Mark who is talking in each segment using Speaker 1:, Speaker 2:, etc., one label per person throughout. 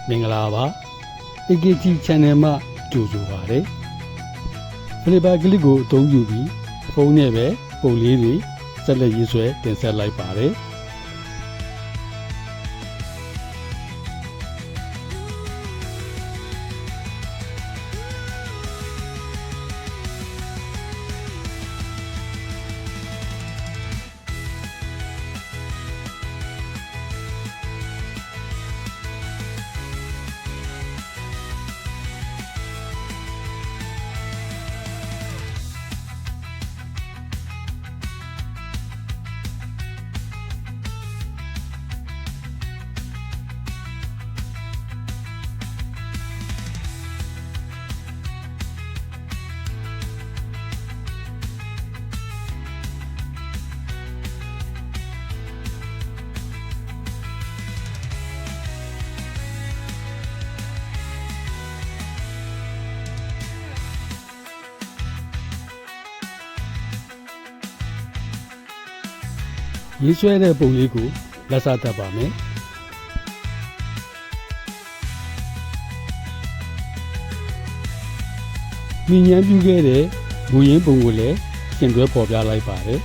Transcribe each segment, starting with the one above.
Speaker 1: မင်္ဂလာပါ AKG Channel မှာကြိုဆိုပါရစေဖလီပါကလစ်ကိုအသုံးပြုပြီးဖုန်းနဲ့ပဲပုံလေးတွေဆက်လက်ရေးဆွဲတင်ဆက်လိုက်ပါတယ်ရေးဆွဲတဲ့ပုံလေးကိုလက်စားတတ်ပါမယ်မြင်ញ្ញမ်းပြုခဲ့တဲ့မူရင်းပုံကိုလည်းရှင်တွဲပေါ်ပြလိုက်ပါတယ်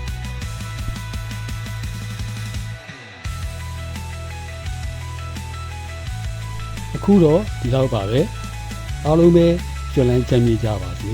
Speaker 1: အခုတော့ဒီလောက်ပါပဲအားလုံးပဲကျွမ်းလန်းချမ်းမြေ့ကြပါစေ